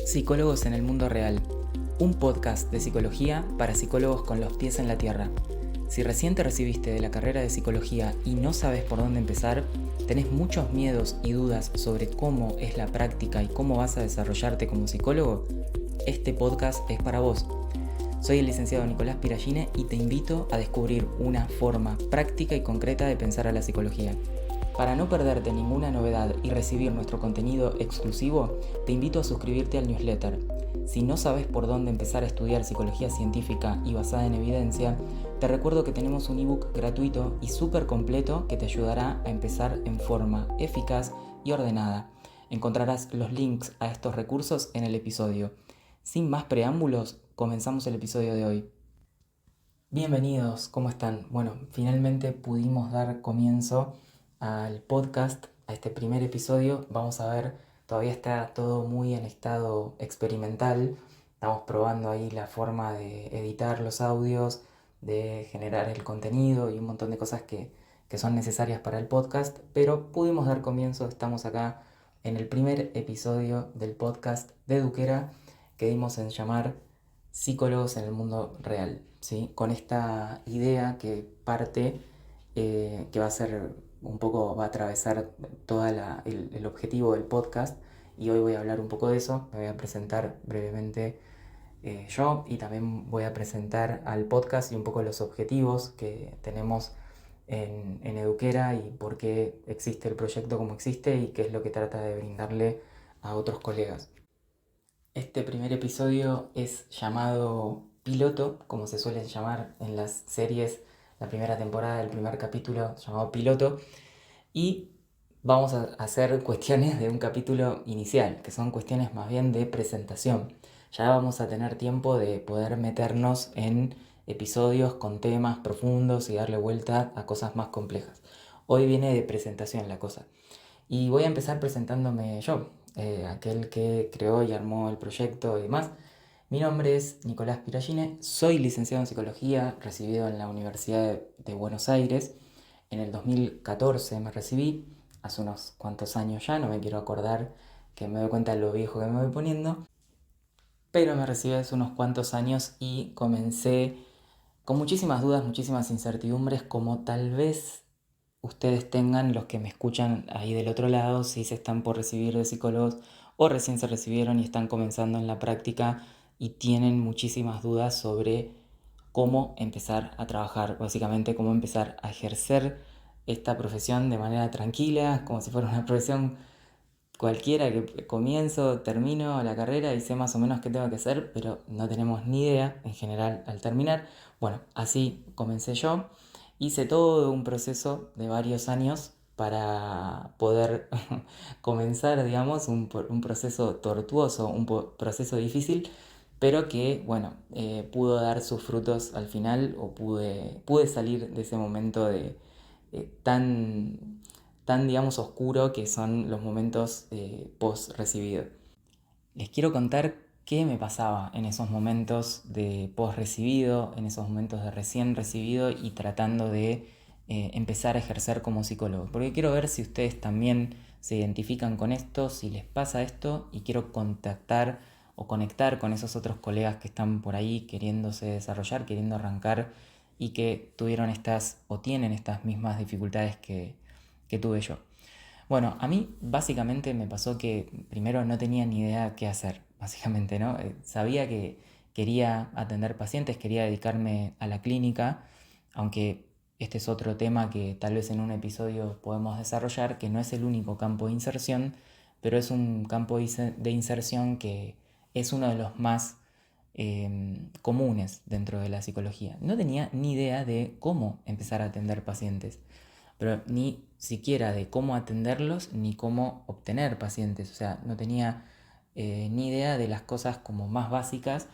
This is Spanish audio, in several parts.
Psicólogos en el mundo real, un podcast de psicología para psicólogos con los pies en la tierra. Si recién te recibiste de la carrera de psicología y no sabes por dónde empezar, tenés muchos miedos y dudas sobre cómo es la práctica y cómo vas a desarrollarte como psicólogo, este podcast es para vos. Soy el licenciado Nicolás Piragine y te invito a descubrir una forma práctica y concreta de pensar a la psicología. Para no perderte ninguna novedad y recibir nuestro contenido exclusivo, te invito a suscribirte al newsletter. Si no sabes por dónde empezar a estudiar psicología científica y basada en evidencia, te recuerdo que tenemos un ebook gratuito y súper completo que te ayudará a empezar en forma eficaz y ordenada. Encontrarás los links a estos recursos en el episodio. Sin más preámbulos, comenzamos el episodio de hoy. Bienvenidos, ¿cómo están? Bueno, finalmente pudimos dar comienzo al podcast, a este primer episodio. Vamos a ver, todavía está todo muy en estado experimental. Estamos probando ahí la forma de editar los audios, de generar el contenido y un montón de cosas que son necesarias para el podcast, pero pudimos dar comienzo. Estamos acá en el primer episodio del podcast de Eduquera que dimos en llamar Psicólogos en el mundo real, ¿sí? Con esta idea que parte, que va a ser un poco, va a atravesar todo el objetivo del podcast, y hoy voy a hablar un poco de eso. Me voy a presentar brevemente yo, y también voy a presentar al podcast y un poco los objetivos que tenemos en Eduquera y por qué existe el proyecto como existe y qué es lo que trata de brindarle a otros colegas. Este primer episodio es llamado piloto, como se suele llamar en las series, la primera temporada, el primer capítulo llamado piloto, y vamos a hacer cuestiones de un capítulo inicial, que son cuestiones más bien de presentación. Ya vamos a tener tiempo de poder meternos en episodios con temas profundos y darle vuelta a cosas más complejas. Hoy viene de presentación la cosa. Y voy a empezar presentándome yo, aquel que creó y armó el proyecto y demás. Mi nombre es Nicolás Piragine, soy licenciado en psicología, recibido en la Universidad de Buenos Aires. En el 2014 me recibí, hace unos cuantos años ya, no me quiero acordar, que me doy cuenta de lo viejo que me voy poniendo, pero me recibí hace unos cuantos años y comencé con muchísimas dudas, muchísimas incertidumbres, como tal vez ustedes tengan, los que me escuchan ahí del otro lado, si se están por recibir de psicólogos o recién se recibieron y están comenzando en la práctica y tienen muchísimas dudas sobre cómo empezar a trabajar, básicamente cómo empezar a ejercer esta profesión de manera tranquila, como si fuera una profesión cualquiera, que comienzo, termino la carrera y sé más o menos qué tengo que hacer, pero no tenemos ni idea en general al terminar. Bueno, así comencé yo. Hice todo un proceso de varios años para poder comenzar, digamos, un proceso tortuoso, proceso difícil, pero que, bueno, pudo dar sus frutos al final, o pude salir de ese momento de tan, digamos, oscuro que son los momentos post recibido. Les quiero contar qué me pasaba en esos momentos de post recibido, en esos momentos de recién recibido y tratando de empezar a ejercer como psicólogo. Porque quiero ver si ustedes también se identifican con esto, si les pasa esto, y quiero contactar o conectar con esos otros colegas que están por ahí queriéndose desarrollar, queriendo arrancar y que tuvieron estas o tienen estas mismas dificultades que tuve yo. Bueno, a mí básicamente me pasó que primero no tenía ni idea qué hacer, básicamente, ¿no? Sabía que quería atender pacientes, quería dedicarme a la clínica, aunque este es otro tema que tal vez en un episodio podemos desarrollar, que no es el único campo de inserción, pero es un campo de inserción que es uno de los más comunes dentro de la psicología. No tenía ni idea de cómo empezar a atender pacientes, pero ni siquiera de cómo atenderlos ni cómo obtener pacientes. O sea, no tenía ni idea de las cosas como más básicas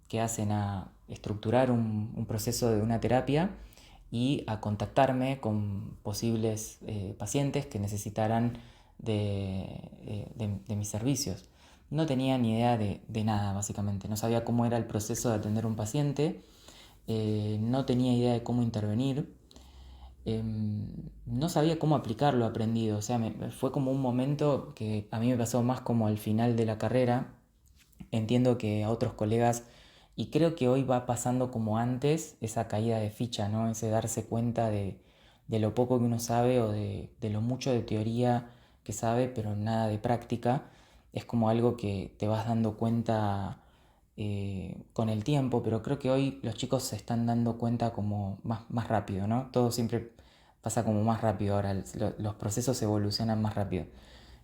que hacen a estructurar un proceso de una terapia y a contactarme con posibles pacientes que necesitaran de mis servicios. No tenía ni idea de nada, básicamente. No sabía cómo era el proceso de atender un paciente, no tenía idea de cómo intervenir, no sabía cómo aplicar lo aprendido. O sea, fue como un momento que a mí me pasó más como al final de la carrera, Entiendo que a otros colegas, y creo que hoy va pasando como antes, esa caída de ficha, ¿no? Ese darse cuenta de lo poco que uno sabe o de lo mucho de teoría que sabe, pero nada de práctica. Es como algo que te vas dando cuenta con el tiempo, pero creo que hoy los chicos se están dando cuenta como más rápido, ¿no? Todo siempre pasa como más rápido ahora, los procesos evolucionan más rápido.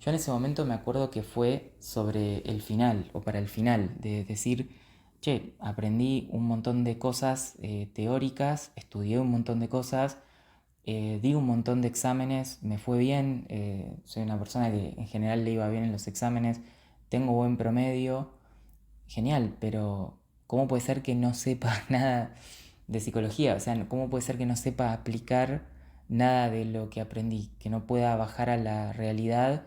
Yo en ese momento me acuerdo que fue sobre el final, o para el final, de decir, che, aprendí un montón de cosas teóricas, estudié un montón de cosas, di un montón de exámenes, me fue bien, soy una persona que en general le iba bien en los exámenes, tengo buen promedio, genial, pero ¿cómo puede ser que no sepa nada de psicología? O sea, ¿cómo puede ser que no sepa aplicar nada de lo que aprendí? Que no pueda bajar a la realidad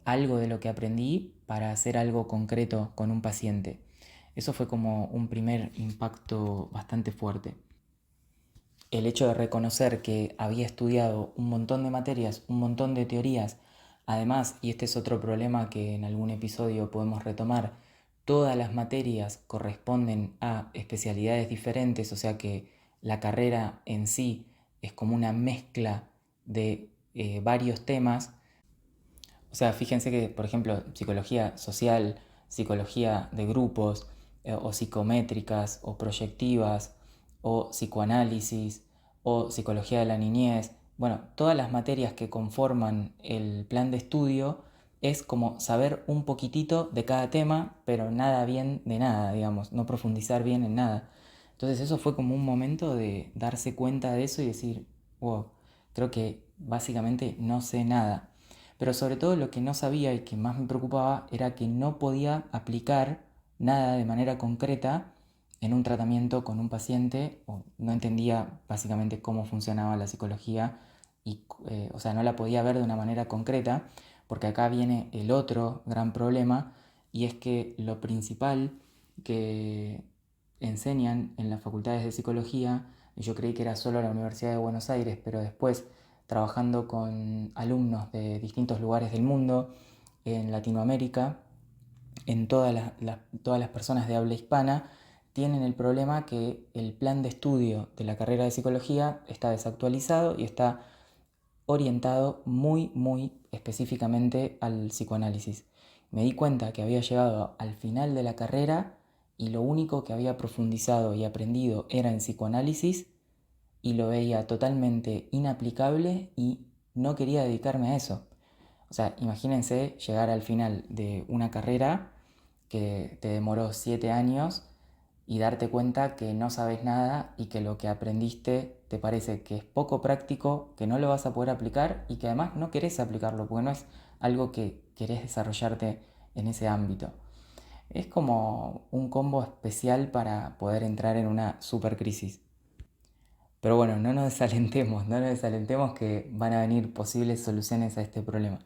algo de lo que aprendí para hacer algo concreto con un paciente. Eso fue como un primer impacto bastante fuerte. El hecho de reconocer que había estudiado un montón de materias, un montón de teorías, además, y este es otro problema que en algún episodio podemos retomar, todas las materias corresponden a especialidades diferentes, o sea que la carrera en sí es como una mezcla de varios temas. O sea, fíjense que, por ejemplo, psicología social, psicología de grupos, o psicométricas, o proyectivas, o psicoanálisis, o psicología de la niñez, bueno, todas las materias que conforman el plan de estudio es como saber un poquitito de cada tema, pero nada bien de nada, digamos, no profundizar bien en nada. Entonces eso fue como un momento de darse cuenta de eso y decir, wow, creo que básicamente no sé nada. Pero sobre todo lo que no sabía y que más me preocupaba era que no podía aplicar nada de manera concreta en un tratamiento con un paciente, o no entendía básicamente cómo funcionaba la psicología y, o sea, no la podía ver de una manera concreta, porque acá viene el otro gran problema y es que lo principal que enseñan en las facultades de psicología, yo creí que era solo la Universidad de Buenos Aires, pero después trabajando con alumnos de distintos lugares del mundo, en Latinoamérica, en todas las personas de habla hispana, tienen el problema que el plan de estudio de la carrera de psicología está desactualizado y está orientado muy específicamente al psicoanálisis. Me di cuenta que había llegado al final de la carrera y lo único que había profundizado y aprendido era en psicoanálisis y lo veía totalmente inaplicable y no quería dedicarme a eso. O sea, imagínense llegar al final de una carrera que te demoró 7 años y darte cuenta que no sabes nada y que lo que aprendiste te parece que es poco práctico, que no lo vas a poder aplicar y que además no querés aplicarlo porque no es algo que querés desarrollarte en ese ámbito. Es como un combo especial para poder entrar en una super crisis. Pero bueno, no nos desalentemos que van a venir posibles soluciones a este problema.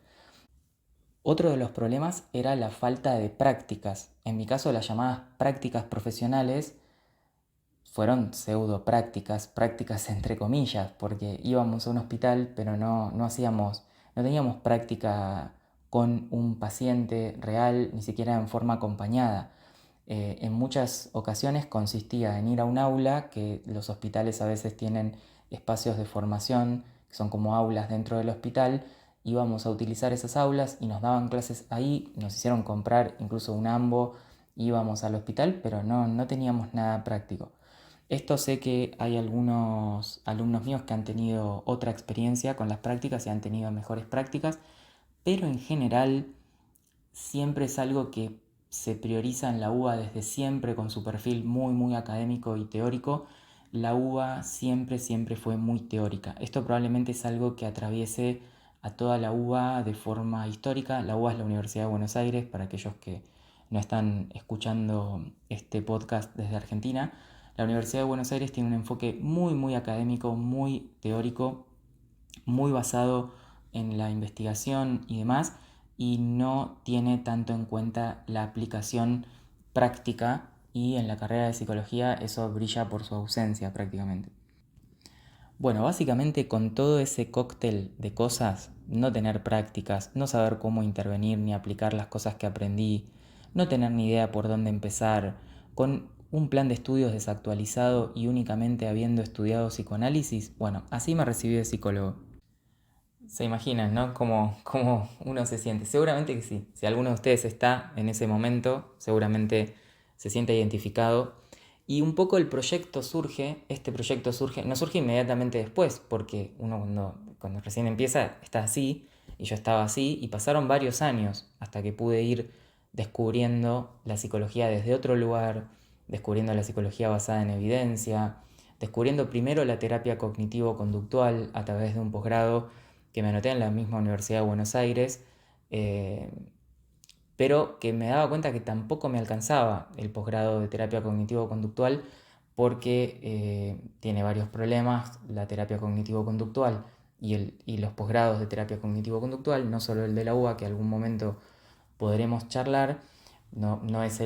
Otro de los problemas era la falta de prácticas. En mi caso, las llamadas prácticas profesionales fueron pseudo prácticas, prácticas entre comillas, porque íbamos a un hospital, pero no teníamos práctica con un paciente real, ni siquiera en forma acompañada. En muchas ocasiones consistía en ir a un aula, que los hospitales a veces tienen espacios de formación, que son como aulas dentro del hospital, íbamos a utilizar esas aulas y nos daban clases ahí, nos hicieron comprar incluso un ambo, íbamos al hospital, pero no teníamos nada práctico. Esto sé que hay algunos alumnos míos que han tenido otra experiencia con las prácticas y han tenido mejores prácticas, pero en general siempre es algo que se prioriza en la UBA desde siempre con su perfil muy académico y teórico. La UBA siempre fue muy teórica. Esto probablemente es algo que atraviese a toda la UBA de forma histórica. La UBA es la Universidad de Buenos Aires, para aquellos que no están escuchando este podcast desde Argentina. La Universidad de Buenos Aires tiene un enfoque muy académico, muy teórico, muy basado en la investigación y demás, y no tiene tanto en cuenta la aplicación práctica, y en la carrera de psicología eso brilla por su ausencia prácticamente. Bueno, básicamente con todo ese cóctel de cosas, no tener prácticas, no saber cómo intervenir ni aplicar las cosas que aprendí, no tener ni idea por dónde empezar, con un plan de estudios desactualizado y únicamente habiendo estudiado psicoanálisis. Bueno, así me recibí de psicólogo. Se imaginan, ¿no? Cómo uno se siente. Seguramente que sí. Si alguno de ustedes está en ese momento, seguramente se siente identificado. Y un poco el proyecto surge, este proyecto surge, no surge inmediatamente después, porque uno cuando recién empieza está así, y yo estaba así, y pasaron varios años hasta que pude ir descubriendo la psicología desde otro lugar, descubriendo la psicología basada en evidencia, descubriendo primero la terapia cognitivo-conductual a través de un posgrado que me anoté en la misma Universidad de Buenos Aires, eh, pero que me daba cuenta que tampoco me alcanzaba el posgrado de terapia cognitivo-conductual porque tiene varios problemas la terapia cognitivo-conductual y los posgrados de terapia cognitivo-conductual, no solo el de la UBA, que algún momento podremos charlar. No es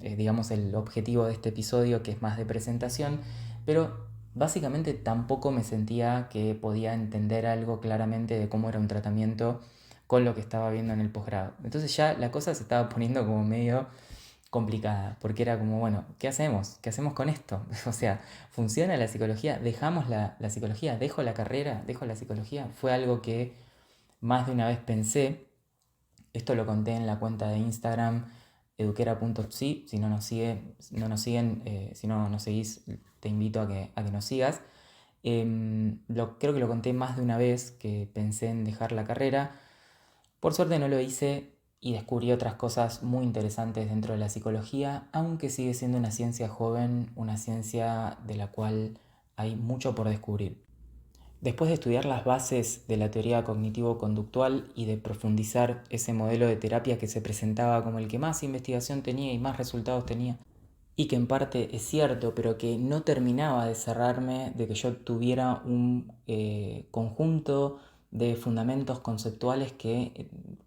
digamos, el objetivo de este episodio, que es más de presentación, pero básicamente tampoco me sentía que podía entender algo claramente de cómo era un tratamiento con lo que estaba viendo en el posgrado. Entonces ya la cosa se estaba poniendo como medio complicada, porque era como, bueno, ¿qué hacemos? ¿Qué hacemos con esto? O sea, ¿funciona la psicología? ¿Dejamos la psicología? ¿Dejo la carrera? ¿Dejo la psicología? Fue algo que más de una vez pensé. Esto lo conté en la cuenta de Instagram eduquera.psi. Si no nos siguen, si no nos seguís, te invito a que nos sigas. Creo que lo conté más de una vez que pensé en dejar la carrera. Por suerte no lo hice y descubrí otras cosas muy interesantes dentro de la psicología, aunque sigue siendo una ciencia joven, una ciencia de la cual hay mucho por descubrir. Después de estudiar las bases de la teoría cognitivo-conductual y de profundizar ese modelo de terapia que se presentaba como el que más investigación tenía y más resultados tenía, y que en parte es cierto, pero que no terminaba de cerrarme, de que yo tuviera un conjunto de fundamentos conceptuales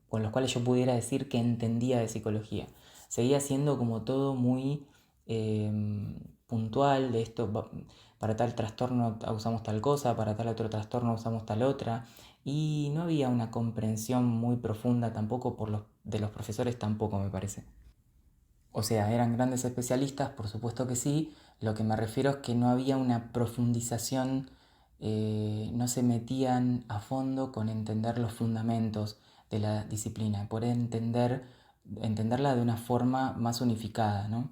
con los cuales yo pudiera decir que entendía de psicología. Seguía siendo como todo muy eh, puntual, de esto, para tal trastorno usamos tal cosa, para tal otro trastorno usamos tal otra, y no había una comprensión muy profunda tampoco de los profesores tampoco, me parece. O sea, eran grandes especialistas, por supuesto que sí. Lo que me refiero es que no había una profundización, no se metían a fondo con entender los fundamentos de la disciplina, poder entenderla de una forma más unificada, ¿no?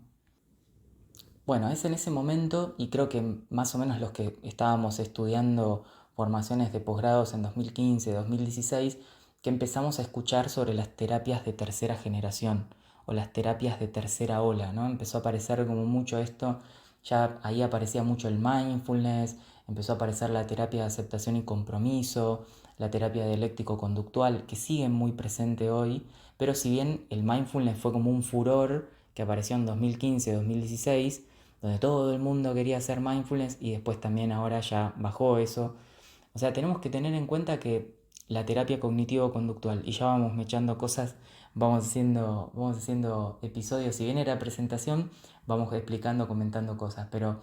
Bueno, es en ese momento, y creo que más o menos los que estábamos estudiando formaciones de posgrados en 2015, 2016, que empezamos a escuchar sobre las terapias de tercera generación o las terapias de tercera ola, ¿no? Empezó a aparecer como mucho esto, ya ahí aparecía mucho el mindfulness, empezó a aparecer la terapia de aceptación y compromiso, la terapia dialéctico-conductual, que sigue muy presente hoy, pero si bien el mindfulness fue como un furor que apareció en 2015, 2016, donde todo el mundo quería hacer mindfulness y después también ahora ya bajó eso. O sea, tenemos que tener en cuenta que la terapia cognitivo-conductual, y ya vamos mechando cosas, vamos haciendo episodios, si bien era presentación, vamos explicando, comentando cosas, pero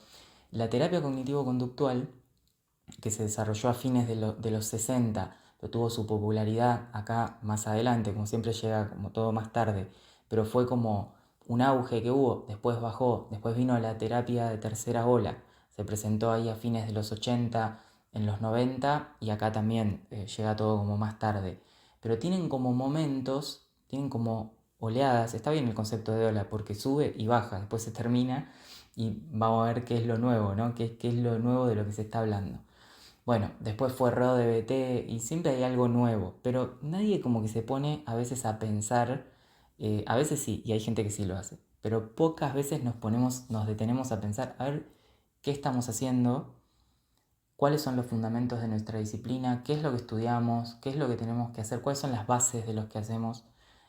la terapia cognitivo-conductual, que se desarrolló a fines de los 60, pero tuvo su popularidad acá más adelante, como siempre llega como todo más tarde, pero fue como un auge que hubo, después bajó, después vino la terapia de tercera ola, se presentó ahí a fines de los 80, en los 90 y acá también llega todo como más tarde. Pero tienen como momentos, tienen como oleadas, está bien el concepto de ola porque sube y baja, después se termina y vamos a ver qué es lo nuevo, ¿no? Qué es lo nuevo de lo que se está hablando. Bueno, después fue RODBT y siempre hay algo nuevo, pero nadie como que se pone a veces a pensar, a veces sí, y hay gente que sí lo hace, pero pocas veces nos detenemos a pensar, a ver qué estamos haciendo, cuáles son los fundamentos de nuestra disciplina, qué es lo que estudiamos, qué es lo que tenemos que hacer, cuáles son las bases de lo que hacemos.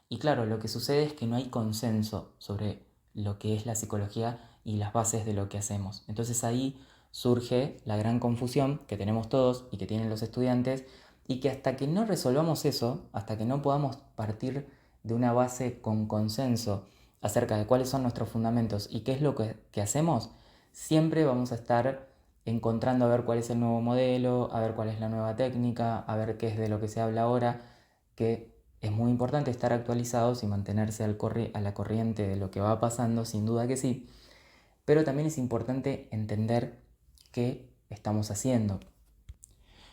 Y claro, lo que sucede es que no hay consenso sobre lo que es la psicología y las bases de lo que hacemos. Entonces ahí surge la gran confusión que tenemos todos y que tienen los estudiantes, y que hasta que no resolvamos eso, hasta que no podamos partir de una base con consenso acerca de cuáles son nuestros fundamentos y qué es lo que hacemos, siempre vamos a estar encontrando a ver cuál es el nuevo modelo, a ver cuál es la nueva técnica, a ver qué es de lo que se habla ahora, que Es muy importante estar actualizados y mantenerse a la corriente de lo que va pasando, sin duda que sí, pero también es importante entender qué estamos haciendo.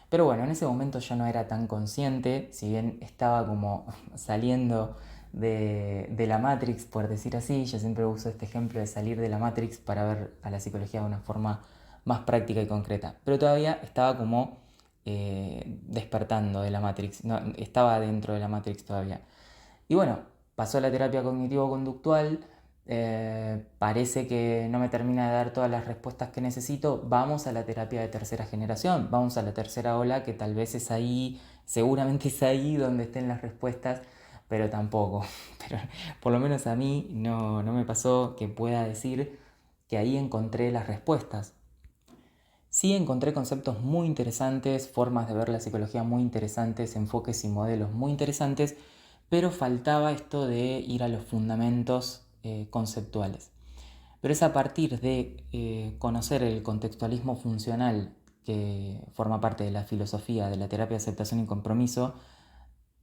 Pero bueno, en ese momento yo no era tan consciente, si bien estaba como saliendo de la Matrix, por decir así. Yo siempre uso este ejemplo de salir de la Matrix para ver a la psicología de una forma más práctica y concreta. Pero todavía estaba como despertando de la Matrix, no, estaba dentro de la Matrix todavía. Y bueno, pasó a la terapia cognitivo-conductual, parece que no me termina de dar todas las respuestas que necesito, vamos a la terapia de tercera generación, vamos a la tercera ola, que tal vez es ahí, seguramente es ahí donde estén las respuestas, pero tampoco. Pero por lo menos a mí no me pasó que pueda decir que ahí encontré las respuestas. Sí encontré conceptos muy interesantes, formas de ver la psicología muy interesantes, enfoques y modelos muy interesantes, pero faltaba esto de ir a los fundamentos conceptuales. Pero es a partir de conocer el contextualismo funcional, que forma parte de la filosofía de la terapia de aceptación y compromiso.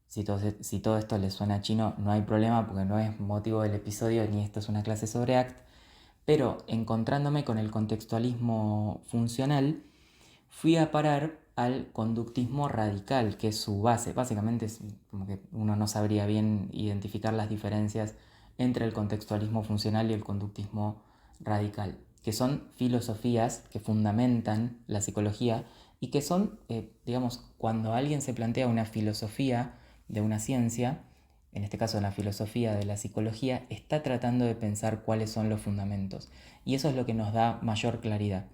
Si todo esto les suena chino, no hay problema, porque no es motivo del episodio ni esto es una clase sobre ACT. Pero encontrándome con el contextualismo funcional, fui a parar al conductismo radical, que es su base. Básicamente es como que uno no sabría bien identificar las diferencias entre el contextualismo funcional y el conductismo radical, que son filosofías que fundamentan la psicología y que son, digamos, cuando alguien se plantea una filosofía de una ciencia, en este caso la filosofía de la psicología, está tratando de pensar cuáles son los fundamentos. Y eso es lo que nos da mayor claridad,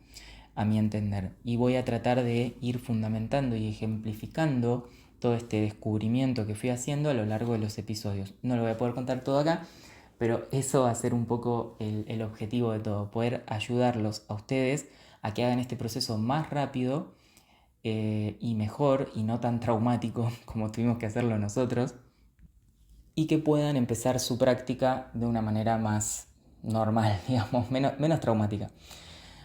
a mi entender. Y voy a tratar de ir fundamentando y ejemplificando todo este descubrimiento que fui haciendo a lo largo de los episodios. No lo voy a poder contar todo acá, pero eso va a ser un poco el objetivo de todo, poder ayudarlos a ustedes a que hagan este proceso más rápido y mejor y no tan traumático como tuvimos que hacerlo nosotros, y que puedan empezar su práctica de una manera más normal, digamos, menos traumática.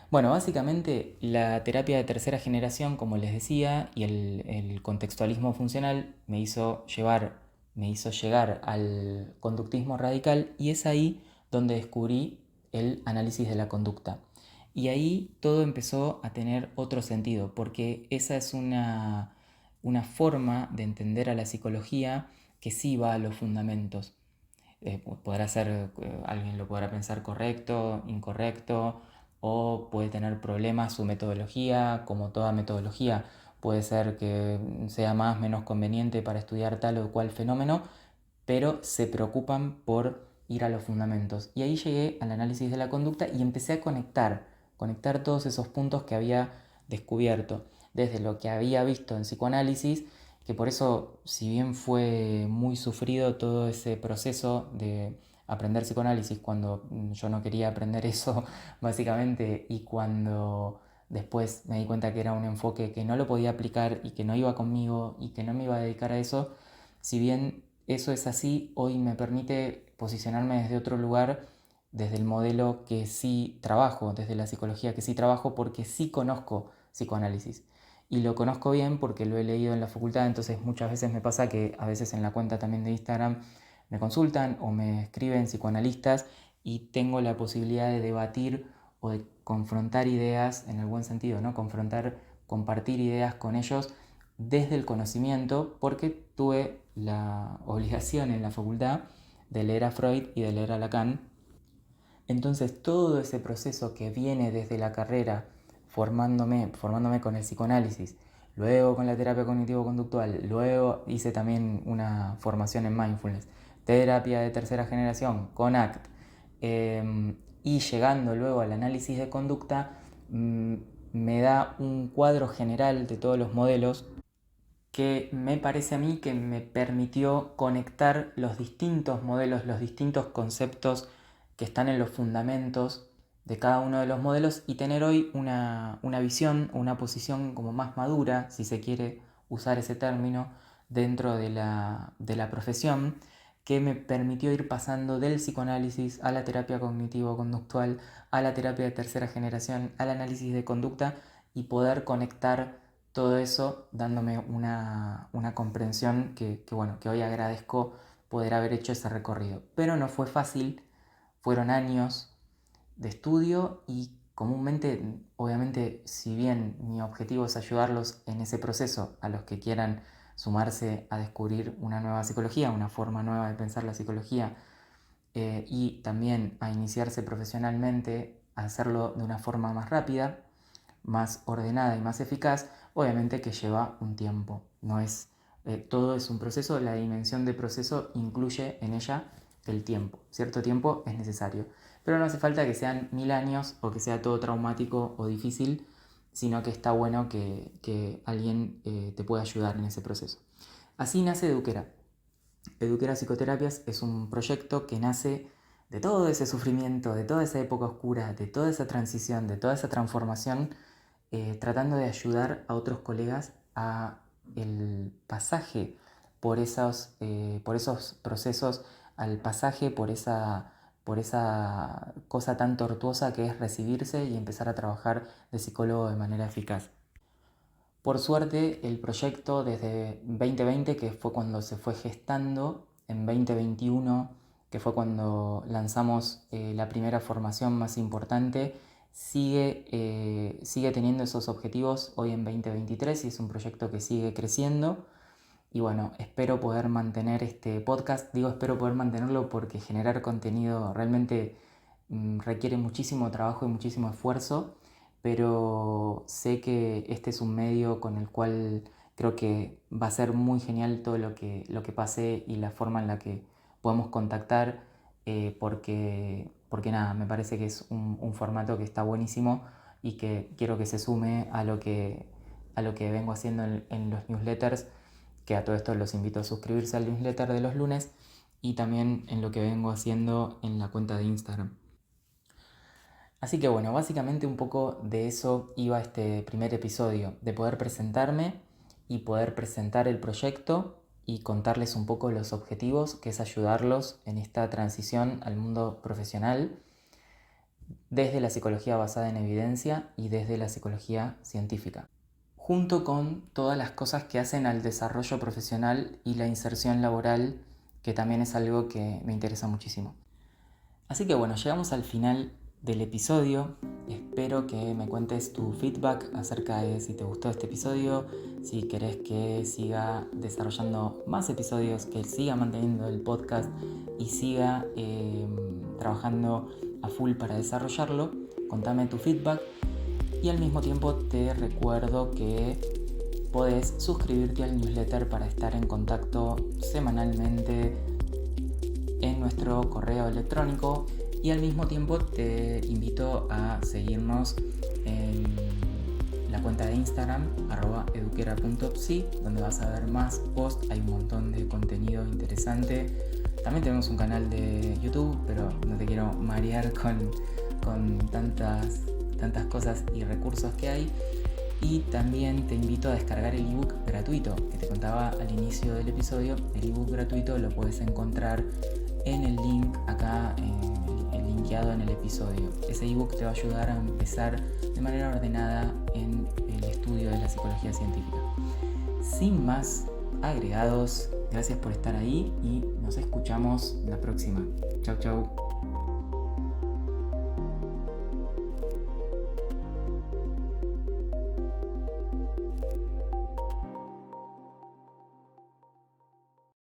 Bueno, básicamente la terapia de tercera generación, como les decía, y el contextualismo funcional me hizo llegar al conductismo radical, y es ahí donde descubrí el análisis de la conducta. Y ahí todo empezó a tener otro sentido, porque esa es una forma de entender a la psicología que sí va a los fundamentos. Podrá ser, alguien lo podrá pensar correcto, incorrecto, o puede tener problemas su metodología, como toda metodología. Puede ser que sea más o menos conveniente para estudiar tal o cual fenómeno, pero se preocupan por ir a los fundamentos. Y ahí llegué al análisis de la conducta y empecé a conectar todos esos puntos que había descubierto, desde lo que había visto en psicoanálisis, que por eso, si bien fue muy sufrido todo ese proceso de aprender psicoanálisis cuando yo no quería aprender eso, básicamente, y cuando después me di cuenta que era un enfoque que no lo podía aplicar y que no iba conmigo y que no me iba a dedicar a eso, si bien eso es así, hoy me permite posicionarme desde otro lugar, desde el modelo que sí trabajo, desde la psicología que sí trabajo, porque sí conozco psicoanálisis. Y lo conozco bien porque lo he leído en la facultad, entonces muchas veces me pasa que a veces en la cuenta también de Instagram me consultan o me escriben psicoanalistas y tengo la posibilidad de debatir o de confrontar ideas en el buen sentido, ¿no? Compartir ideas con ellos desde el conocimiento, porque tuve la obligación en la facultad de leer a Freud y de leer a Lacan. Entonces todo ese proceso que viene desde la carrera, formándome con el psicoanálisis, luego con la terapia cognitivo-conductual, luego hice también una formación en mindfulness, terapia de tercera generación con ACT, y llegando luego al análisis de conducta, me da un cuadro general de todos los modelos que me parece a mí que me permitió conectar los distintos modelos, los distintos conceptos que están en los fundamentos de cada uno de los modelos, y tener hoy una visión, una posición como más madura, si se quiere usar ese término, dentro de la profesión, que me permitió ir pasando del psicoanálisis a la terapia cognitivo-conductual, a la terapia de tercera generación, al análisis de conducta, y poder conectar Todo eso dándome una comprensión que hoy agradezco poder haber hecho ese recorrido. Pero no fue fácil, fueron años de estudio y comúnmente, obviamente, si bien mi objetivo es ayudarlos en ese proceso a los que quieran sumarse a descubrir una nueva psicología, una forma nueva de pensar la psicología, y también a iniciarse profesionalmente, a hacerlo de una forma más rápida, más ordenada y más eficaz, obviamente que lleva un tiempo. No es, todo es un proceso, la dimensión de proceso incluye en ella el tiempo. Cierto tiempo es necesario, pero no hace falta que sean 1000 años o que sea todo traumático o difícil, sino que está bueno que alguien te pueda ayudar en ese proceso. Así nace Eduquera. Eduquera Psicoterapias es un proyecto que nace de todo ese sufrimiento, de toda esa época oscura, de toda esa transición, de toda esa transformación, tratando de ayudar a otros colegas a el pasaje por esos procesos, al pasaje por esa cosa tan tortuosa que es recibirse y empezar a trabajar de psicólogo de manera eficaz. Por suerte, el proyecto desde 2020, que fue cuando se fue gestando, en 2021, que fue cuando lanzamos la primera formación más importante, sigue teniendo esos objetivos hoy en 2023 y es un proyecto que sigue creciendo. Y bueno, espero poder mantener este podcast. Digo espero poder mantenerlo porque generar contenido realmente requiere muchísimo trabajo y muchísimo esfuerzo, pero sé que este es un medio con el cual creo que va a ser muy genial todo lo que pase y la forma en la que podemos contactar, porque nada, me parece que es un formato que está buenísimo y que quiero que se sume a lo que vengo haciendo en los newsletters, que a todo esto los invito a suscribirse al newsletter de los lunes y también en lo que vengo haciendo en la cuenta de Instagram. Así que bueno, básicamente un poco de eso iba este primer episodio, de poder presentarme y poder presentar el proyecto y contarles un poco los objetivos, que es ayudarlos en esta transición al mundo profesional desde la psicología basada en evidencia y desde la psicología científica, junto con todas las cosas que hacen al desarrollo profesional y la inserción laboral, que también es algo que me interesa muchísimo. Así que bueno, llegamos al final del episodio. Espero que me cuentes tu feedback acerca de si te gustó este episodio, si querés que siga desarrollando más episodios, que siga manteniendo el podcast y siga trabajando a full para desarrollarlo. Contame tu feedback y al mismo tiempo te recuerdo que podés suscribirte al newsletter para estar en contacto semanalmente en nuestro correo electrónico, y al mismo tiempo te invito a seguirnos en la cuenta de Instagram @eduquera.psi, donde vas a ver más posts, hay un montón de contenido interesante. También tenemos un canal de YouTube, pero no te quiero marear con tantas cosas y recursos que hay. Y también te invito a descargar el ebook gratuito que te contaba al inicio del episodio. El ebook gratuito lo puedes encontrar en el link acá, linkeado en el episodio. Ese ebook te va a ayudar a empezar de manera ordenada en el estudio de la psicología científica. Sin más agregados, gracias por estar ahí y nos escuchamos la próxima. Chau, chau.